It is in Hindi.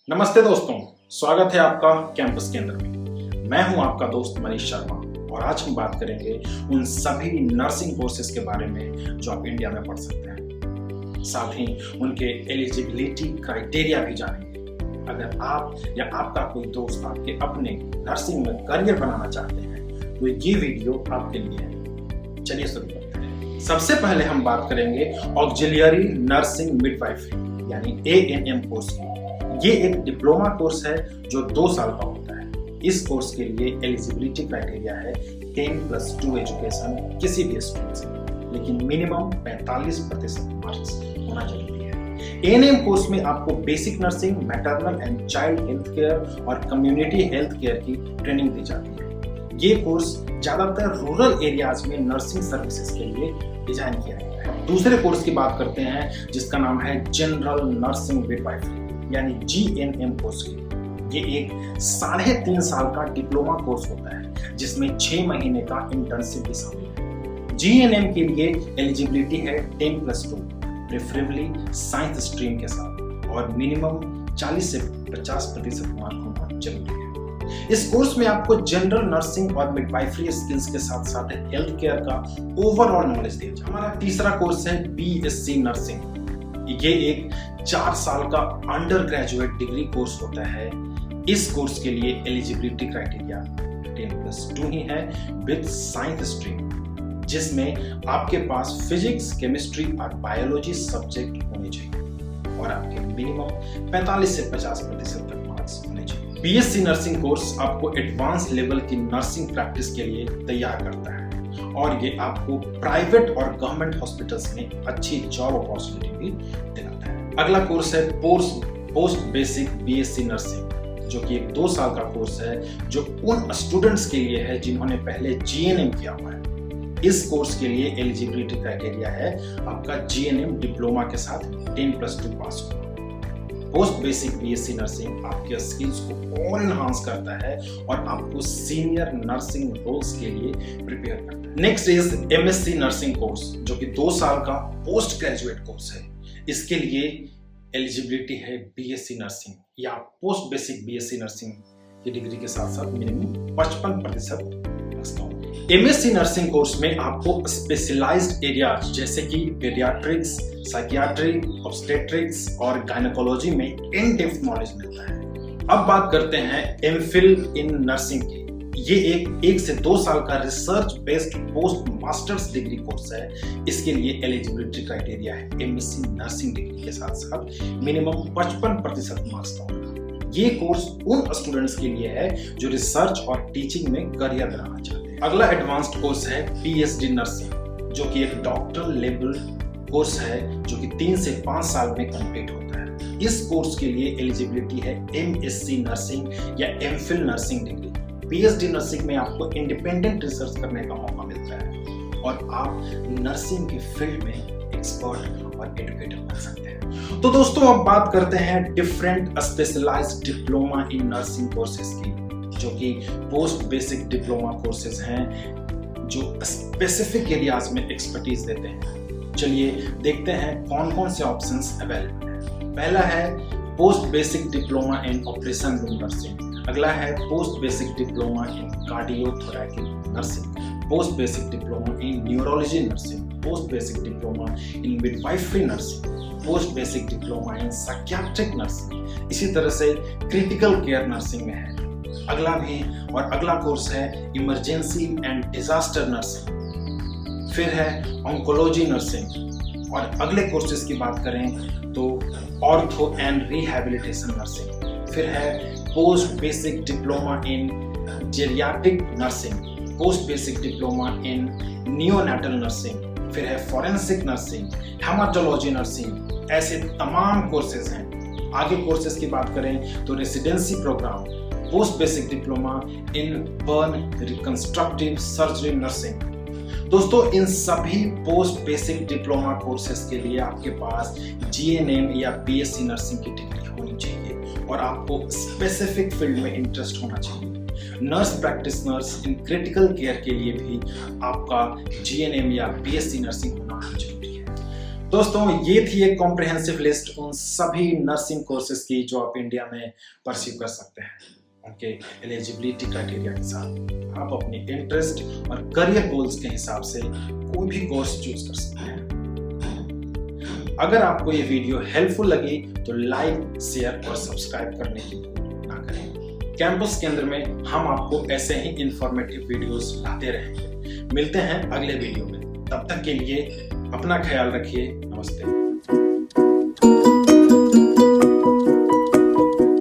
नमस्ते दोस्तों, स्वागत है आपका कैंपस केंद्र में। मैं हूं आपका दोस्त मनीष शर्मा और आज हम बात करेंगे उन सभी नर्सिंग कोर्सेज के बारे में जो आप इंडिया में पढ़ सकते हैं। साथ ही उनके एलिजिबिलिटी क्राइटेरिया भी जानेंगे। अगर आप या आपका कोई दोस्त आपके अपने नर्सिंग में करियर बनाना चाहते हैं तो ये वीडियो आपके लिए है। चलिए शुरू करते हैं। सबसे पहले हम बात करेंगे ऑक्सिलियरी नर्सिंग मिडवाइफरी यानी ANM कोर्स की। ये एक डिप्लोमा कोर्स है जो 2 साल का होता है। इस कोर्स के लिए एलिजिबिलिटी क्राइटेरिया है 10+2 एजुकेशन किसी भी स्कूल से, लेकिन मिनिमम 45% मार्क्स होना जरूरी है। ANM कोर्स में आपको basic nursing, maternal and child health care और कम्युनिटी हेल्थ केयर की ट्रेनिंग दी जाती है। ये कोर्स ज्यादातर रूरल एरियाज में नर्सिंग सर्विसेज के लिए डिजाइन किया गया है। दूसरे कोर्स की बात करते हैं जिसका नाम है जनरल नर्सिंग मिडवाइफरी यानी GNM कोर्स की। ये एक 3.5 साल का डिप्लोमा कोर्स होता है जिसमें 6 महीने का इंटर्नशिप भी शामिल है। GNM के लिए एलिजिबिलिटी है 10+2, प्रेफरेबली साइंस स्ट्रीम के साथ, और मिनिमम 40 से 50% मार्क होना जरूरी है। इस कोर्स में आपको जनरल नर्सिंग और मिडवाइफरी स्किल्स के साथ साथ हेल्थ केयर का ओवरऑल नॉलेज दिया जाए। हमारा तीसरा कोर्स है BSc नर्सिंग। ये एक 4 साल का अंडर ग्रेजुएट डिग्री कोर्स होता है। इस कोर्स के लिए एलिजिबिलिटी क्राइटेरिया 10+2 ही है विद साइंस स्ट्रीम, जिसमें आपके पास फिजिक्स, केमिस्ट्री और बायोलॉजी सब्जेक्ट होने चाहिए और आपके मिनिमम 45 से 50% तक मार्क्स होने चाहिए। BSc नर्सिंग कोर्स आपको एडवांस लेवल की नर्सिंग प्रैक्टिस के लिए तैयार करता है और ये आपको प्राइवेट और गवर्नमेंट हॉस्पिटल्स में अच्छी जॉब अपॉर्चुनिटी भी दिलाता है। अगला कोर्स है पोस्ट बेसिक BSc नर्सिंग, जो कि एक 2 साल का कोर्स है जो उन स्टूडेंट्स के लिए है जिन्होंने पहले GNM किया हुआ है। इस कोर्स के लिए एलिजिबिलिटी क्राइटेरिया है आपका GNM डिप्लोमा के साथ 10+2 पास होना। पोस्ट बेसिक BSc नर्सिंग आपके स्किल्स को और एनहांस करता है और आपको सीनियर नर्सिंग रोल्स के लिए प्रिपेयर करता है। Next is MSc nursing course, जो कि 2 साल का पोस्ट ग्रेजुएट कोर्स है। इसके लिए एलिजिबिलिटी है BSc नर्सिंग या पोस्ट बेसिक BSc नर्सिंग की डिग्री के साथ साथ मिनिमम 55% मार्क्स का। MSc नर्सिंग कोर्स में आपको स्पेशलाइज्ड एरियाज जैसे कि पीडियाट्रिक्स, साइकियाट्री, ऑब्स्टेट्रिक्स और गायनेकोलॉजी में इन डेप्थ नॉलेज मिलता है। अब बात करते हैं MPhil इन नर्सिंग की। ये एक 1 से 2 साल का research based post masters degree course है। इसके लिए एलिजिबिलिटी क्राइटेरिया है MSc नर्सिंग डिग्री के साथ साथ मिनिमम 55% मार्क्स का होगा। ये कोर्स उन स्टूडेंट्स के लिए है जो रिसर्च और टीचिंग में करियर बनाना चाहते हैं। अगला एडवांस्ड कोर्स है PhD नर्सिंग, जो कि एक डॉक्टरल लेवल कोर्स है जो कि 3 से 5 साल में कंप्लीट होता है। इस कोर्स के लिए एलिजिबिलिटी है MSc नर्सिंग या MPhil nursing degree. PhD nursing में आपको इंडिपेंडेंट रिसर्च करने का मौका मिलता है और आप नर्सिंग की फील्ड में एक्सपर्ट और एडुकेटर बन सकते हैं। तो दोस्तों, अब बात करते हैं different specialised diploma in nursing courses की, जो कि पोस्ट बेसिक डिप्लोमा कोर्सेज हैं जो स्पेसिफिक एरियाज में एक्सपर्टीज देते हैं। चलिए देखते हैं कौन कौन से ऑप्शंस अवेलेबल हैं। पहला है post basic diploma in operation room nursing. अगला है post basic diploma in cardiothoracic nursing, post basic diploma in neurology nursing, post basic diploma in midwifery nursing, post basic diploma in psychiatric nursing. इसी तरह से क्रिटिकल केयर नर्सिंग में है अगला कोर्स है इमरजेंसी एंड डिजास्टर नर्सिंग। फिर है ऑन्कोलॉजी नर्सिंग और अगले कोर्सेज की बात करें तो ऑर्थो एंड रिहैबिलिटेशन नर्सिंग। फिर है पोस्ट बेसिक डिप्लोमा इन geriatric nursing, post basic diploma इन नियोनेटल नर्सिंग। फिर है फॉरेंसिक नर्सिंग, हेमाटोलॉजी नर्सिंग। ऐसे तमाम कोर्सेज हैं। आगे कोर्सेज की बात करें तो residency programme, post basic diploma in burn reconstructive surgery nursing. दोस्तों, इन सभी पोस्ट बेसिक डिप्लोमा कोर्सेज के लिए आपके पास GNM या BSc नर्सिंग की डिग्री होनी चाहिए और आपको स्पेसिफिक फील्ड में इंटरेस्ट होना चाहिए। Nurse practitioners in critical care के लिए भी आपका GNM या BSc नर्सिंग होना जरूरी है। दोस्तों, ये थी एक कॉम्प्रिहेंसिव लिस्ट उन सभी नर्सिंग कोर्सेज की जो आप इंडिया में परस्यू कर सकते हैं, उनके एलिजिबिलिटी क्राइटेरिया के साथ। आप अपनी इंटरेस्ट और करियर गोल्स के हिसाब से कोई भी कोर्स चूज कर सकते हैं। अगर आपको ये वीडियो हेल्पफुल लगी तो लाइक, शेयर और सब्सक्राइब करने की भूल ना करें। कैंपस केंद्र में हम आपको ऐसे ही इंफॉर्मेटिव वीडियोस लाते रहेंगे। मिलते हैं अगले वीडियो में, तब तक के लिए अपना ख्याल रखिए। नमस्ते।